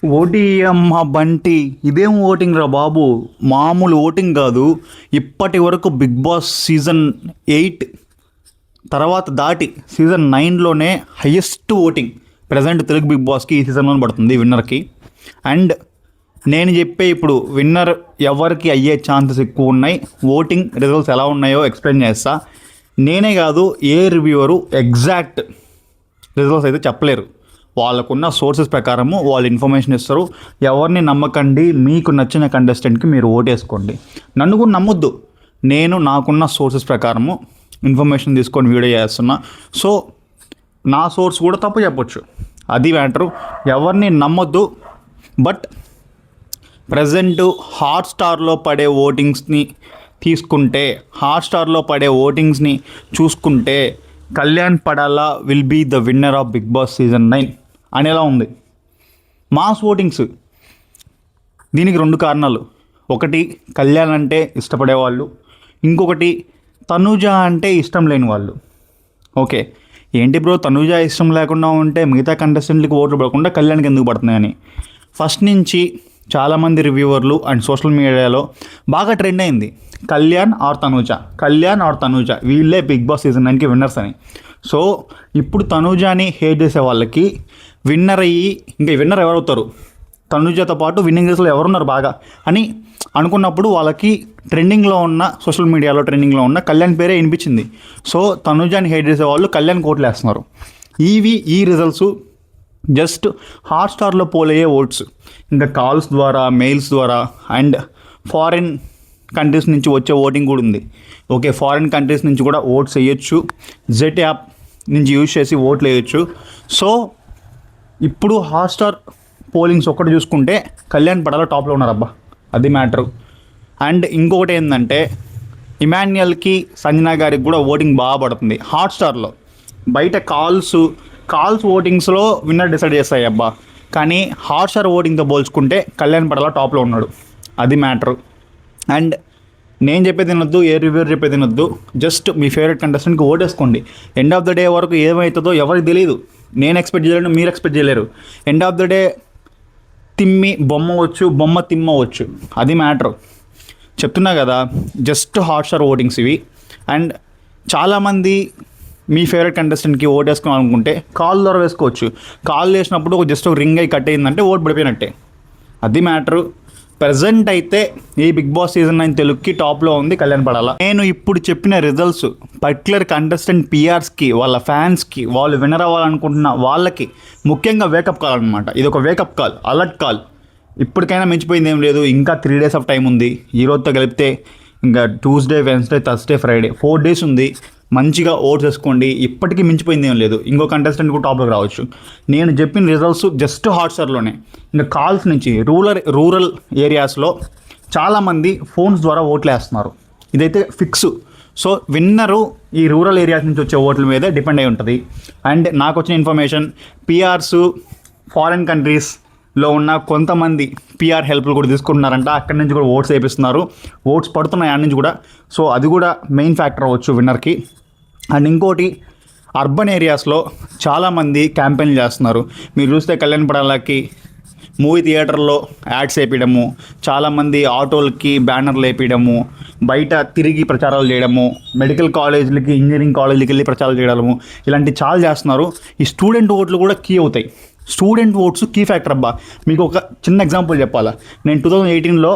ఓటీఎమ్మ బంటి ఇదేం ఓటింగ్ రా బాబు, మామూలు ఓటింగ్ కాదు. ఇప్పటి వరకు బిగ్ బాస్ సీజన్ 8 తర్వాత దాటి సీజన్ 9లోనే highest voting present Telugu big బాస్కి ఈ సీజన్లో పడుతుంది విన్నర్కి. అండ్ నేను చెప్పే ఇప్పుడు విన్నర్ ఎవరికి అయ్యే ఛాన్సెస్ ఎక్కువ ఉన్నాయి, ఓటింగ్ రిజల్ట్స్ ఎలా ఉన్నాయో ఎక్స్ప్లెయిన్ చేస్తా. నేనే కాదు, ఏ రివ్యూవరు ఎగ్జాక్ట్ రిజల్ట్స్ అయితే చెప్పలేరు. వాళ్ళకున్న సోర్సెస్ ప్రకారము వాళ్ళు ఇన్ఫర్మేషన్ ఇస్తారు. ఎవరిని నమ్మకండి, మీకు నచ్చిన కంటెస్టెంట్కి మీరు ఓటేసుకోండి. నన్ను కూడా నమ్మొద్దు, నేను నాకున్న సోర్సెస్ ప్రకారము ఇన్ఫర్మేషన్ తీసుకొని వీడియో చేస్తున్నా. సో నా సోర్స్ కూడా తప్పు చెప్పొచ్చు, అది మ్యాటరు. ఎవరిని నమ్మొద్దు. బట్ ప్రజెంట్ హాట్స్టార్లో పడే ఓటింగ్స్ని తీసుకుంటే, హాట్స్టార్లో పడే ఓటింగ్స్ని చూసుకుంటే Kalyan Padala will be the winner of Bigg Boss season 9 అనేలా ఉంది మాస్ ఓటింగ్స్. దీనికి 2 కారణాలు. ఒకటి కళ్యాణ్ అంటే ఇష్టపడేవాళ్ళు, ఇంకొకటి తనూజ అంటే ఇష్టం లేని వాళ్ళు. ఓకే, ఏంటి బ్రో తనూజ ఇష్టం లేకుండా ఉంటే మిగతా కంటెస్టెంట్లకి ఓట్లు పడకుండా కళ్యాణ్కి ఎందుకు పడుతున్నాయని ఫస్ట్ నుంచి చాలామంది రివ్యూవర్లు అండ్ సోషల్ మీడియాలో బాగా ట్రెండ్ అయింది. కళ్యాణ్ ఆర్ తనూజ వీళ్ళే బిగ్ బాస్ సీజన్ 9కి విన్నర్స్ అని. సో ఇప్పుడు తనూజాని హేట్ చేసే వాళ్ళకి విన్నర్ అయ్యి ఇంకా విన్నర్ ఎవరవుతారు, తనూజతో పాటు విన్నింగ్ రేస్లో ఎవరున్నారు బాగా అని అనుకున్నప్పుడు వాళ్ళకి ట్రెండింగ్లో ఉన్న సోషల్ మీడియాలో ట్రెండింగ్లో ఉన్న కళ్యాణ్ పేరే వినిపించింది. సో తనూజాని హేట్ చేసే వాళ్ళు కళ్యాణ్ కోట్లు వేస్తున్నారు. ఈ రిజల్ట్స్ జస్ట్ హాట్స్టార్లో పోలయ్యే ఓట్స్, ఇంకా కాల్స్ ద్వారా, మెయిల్స్ ద్వారా అండ్ ఫారిన్ కంట్రీస్ నుంచి వచ్చే ఓటింగ్ కూడా ఉంది. ఓకే, ఫారిన్ కంట్రీస్ నుంచి కూడా ఓట్స్ వేయచ్చు, జెట్ యాప్ నుంచి యూజ్ చేసి ఓట్లు వేయచ్చు. సో ఇప్పుడు హాట్స్టార్ పోలింగ్స్ ఒక్కటి చూసుకుంటే కళ్యాణ్ పడాల టాప్లో ఉన్నారబ్బా, అది మ్యాటరు. అండ్ ఇంకొకటి ఏంటంటే ఇమాన్యుయల్కి, సంజనా గారికి కూడా ఓటింగ్ బాగా పడుతుంది హాట్స్టార్లో. బయట కాల్స్ ఓటింగ్స్లో విన్నర్ డిసైడ్ చేస్తాయి అబ్బా, కానీ హాట్స్టార్ ఓటింగ్తో పోల్చుకుంటే కళ్యాణ్ పడాల టాప్లో ఉన్నాడు, అది మ్యాటరు. అండ్ నేను చెప్పేది తినొద్దు, ఏ రివ్యూర్ చెప్పేది తినొద్దు, జస్ట్ మీ ఫేవరెట్ కంటెస్టెంట్కి ఓటేసుకోండి. ఎండ్ ఆఫ్ ద డే వరకు ఏమవుతుందో ఎవరికి తెలియదు. నేను ఎక్స్పెక్ట్ చేయలేను, మీరు ఎక్స్పెక్ట్ చేయలేరు. ఎండ్ ఆఫ్ ద డే తిమ్మి బొమ్మ తిమ్మవచ్చు, అది మ్యాటరు. చెప్తున్నా కదా, జస్ట్ హాట్స్టార్ ఓటింగ్స్ ఇవి. అండ్ చాలామంది మీ ఫేవరెట్ కంటెస్టెంట్కి ఓట్ వేసుకోవాలనుకుంటే కాల్ ద్వారా వేసుకోవచ్చు. కాల్ చేసినప్పుడు జస్ట్ ఒక రింగ్ అయి కట్ అయిందంటే ఓట్ పడిపోయినట్టే, అది మ్యాటరు. ప్రజెంట్ అయితే ఈ బిగ్ బాస్ సీజన్ 9 తెలుగుకి టాప్లో ఉంది కళ్యాణ్ పడాల. నేను ఇప్పుడు చెప్పిన రిజల్ట్స్ పర్టికులర్ కంటెస్టెంట్ పిఆర్స్కి, వాళ్ళ ఫ్యాన్స్కి, వాళ్ళు విన్నర్ అవ్వాలనుకుంటున్న వాళ్ళకి ముఖ్యంగా వేకప్ కాల్ అనమాట. ఇది ఒక వేకప్ కాల్, అలర్ట్ కాల్. ఇప్పటికైనా మించిపోయింది ఏం లేదు. ఇంకా 3 days ఆఫ్ టైం ఉంది. ఈ రోజుతో కలిపితే ఇంకా Tuesday, Wednesday, Thursday, Friday 4 days ఉంది. మంచిగా ఓట్స్ వేసుకోండి. ఇప్పటికీ మించిపోయింది ఏం లేదు. ఇంకో కంటెస్టెంట్ కూడా టాప్లోకి రావచ్చు. నేను చెప్పిన రిజల్ట్స్ జస్ట్ హాట్స్టార్లోనే. ఇంకా కాల్స్ నుంచి రూరల్ ఏరియాస్లో చాలామంది ఫోన్స్ ద్వారా ఓట్లు వేస్తున్నారు, ఇదైతే ఫిక్స్. సో విన్నరు ఈ రూరల్ ఏరియాస్ నుంచి వచ్చే ఓట్ల మీదే డిపెండ్ అయి ఉంటుంది. అండ్ నాకు వచ్చిన ఇన్ఫర్మేషన్, పిఆర్స్ ఫారిన్ కంట్రీస్లో ఉన్న కొంతమంది పిఆర్ హెల్ప్లు కూడా తీసుకుంటున్నారంట. అక్కడి నుంచి కూడా ఓట్స్ వేపిస్తున్నారు, ఓట్స్ పడుతున్నాయి అక్కడి నుంచి కూడా. సో అది కూడా మెయిన్ ఫ్యాక్టర్ అవ్వచ్చు విన్నర్కి. అండ్ ఇంకోటి, అర్బన్ ఏరియాస్లో చాలామంది క్యాంపెయిన్ చేస్తున్నారు. మీరు చూస్తే కళ్యాణ్ పడాలకి మూవీ థియేటర్లో యాడ్స్ వేయడము, చాలామంది ఆటోలకి బ్యానర్లు వేయడము, బయట తిరిగి ప్రచారాలు చేయడము, మెడికల్ కాలేజీలకి, ఇంజనీరింగ్ కాలేజీలకి వెళ్ళి ప్రచారాలు చేయడము, ఇలాంటి చాలా చేస్తున్నారు. ఈ స్టూడెంట్ ఓట్లు కూడా కీ అవుతాయి. స్టూడెంట్ ఓట్స్ కీ ఫ్యాక్టర్ అబ్బా. మీకు ఒక చిన్న ఎగ్జాంపుల్ చెప్పాలా, నేను 2018లో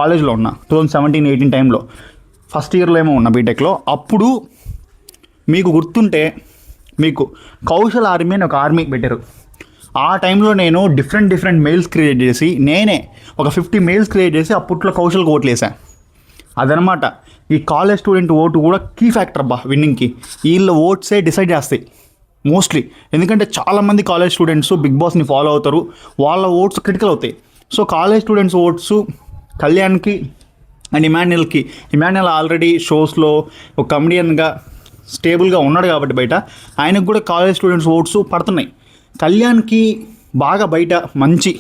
కాలేజ్లో ఉన్నా, 2017-18 టైంలో ఫస్ట్ ఇయర్లో ఏమో ఉన్నా బీటెక్లో. అప్పుడు మీకు గుర్తుంటే మీకు కౌశల్ ఆర్మీ అని ఒక ఆర్మీ పెట్టారు. ఆ టైంలో నేను డిఫరెంట్ మెయిల్స్ క్రియేట్ చేసి, నేనే ఒక 50 మెయిల్స్ క్రియేట్ చేసి అప్పట్లో కౌశల్కి ఓట్లు వేసాను. అదనమాట ఈ కాలేజ్ స్టూడెంట్ ఓటు కూడా కీ ఫ్యాక్టర్ అబ్బా విన్నింగ్కి. వీళ్ళ ఓట్సే డిసైడ్ చేస్తాయి మోస్ట్లీ, ఎందుకంటే చాలామంది కాలేజ్ స్టూడెంట్స్ బిగ్ బాస్ని ఫాలో అవుతారు, వాళ్ళ ఓట్స్ క్రిటికల్ అవుతాయి. సో కాలేజ్ స్టూడెంట్స్ ఓట్స్ కళ్యాణ్కి అండ్ ఇమాన్యుయల్ ఆల్రెడీ షోస్లో ఒక కమెడియన్గా స్టేబుల్గా ఉన్నాడు కాబట్టి బయట ఆయనకు కూడా కాలేజ్ స్టూడెంట్స్ ఓట్స్ పడుతున్నాయి. కళ్యాణ్కి బాగా బయట మంచి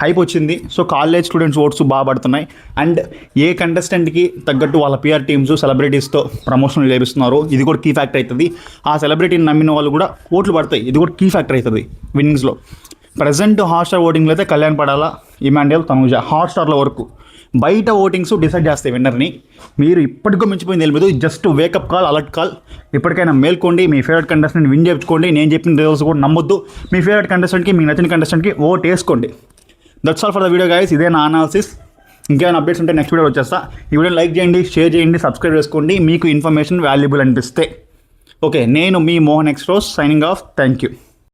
హైప్ వచ్చింది. సో కాలేజ్ స్టూడెంట్స్ ఓట్స్ బాగా పడుతున్నాయి. అండ్ ఏ కంటెస్టెంట్కి తగ్గట్టు వాళ్ళ పిఆర్ టీమ్స్ సెలబ్రిటీస్తో ప్రమోషన్లు లేపిస్తున్నారు, ఇది కూడా కీ ఫ్యాక్టర్ అవుతుంది. ఆ సెలబ్రిటీని నమ్మిన వాళ్ళు కూడా ఓట్లు పడతాయి, ఇది కూడా కీ ఫ్యాక్టర్ అవుతుంది విన్నింగ్స్లో. ప్రజెంట్ హాట్స్టార్ ఓటింగ్లో అయితే కళ్యాణ్ పడాలా, ఇమాన్యుయల్, తనూజ హాట్స్టార్ల వరకు. బయట ఓటింగ్స్ డిసైడ్ చేస్తాయి విన్నర్ని. మీరు ఇప్పటికో మించిపోయింది తెలియదు. Just wake up call, alert call. ఇప్పటికైనా మేల్కోండి, మీ ఫేవరెట్ కంటెస్టెంట్ విన్ చేయించుకోండి. నేను చెప్పిన రిజల్ట్స్ కూడా నమ్మొద్దు. మీ ఫేవరెట్ కంటెస్టెంట్కి, మీకు నచ్చిన కంటెస్టెంట్కి ఓట్ వేసుకోండి. That's all for the video guys. ఇదే నా అనాలిసిస్. ఇంకేమైనా అప్డేట్స్ ఉంటే నెక్స్ట్ వీడియో వచ్చేస్తా. ఈ వీడియో లైక్ చేయండి, షేర్ చేయండి, సబ్స్క్రైబ్ చేసుకోండి మీకు ఇన్ఫర్మేషన్ వాల్యుబుల్ అనిపిస్తే. ఓకే, నేను మీ మోహన్ ఎక్స్ట్రోస్ సైనింగ్ ఆఫ్. Thank you.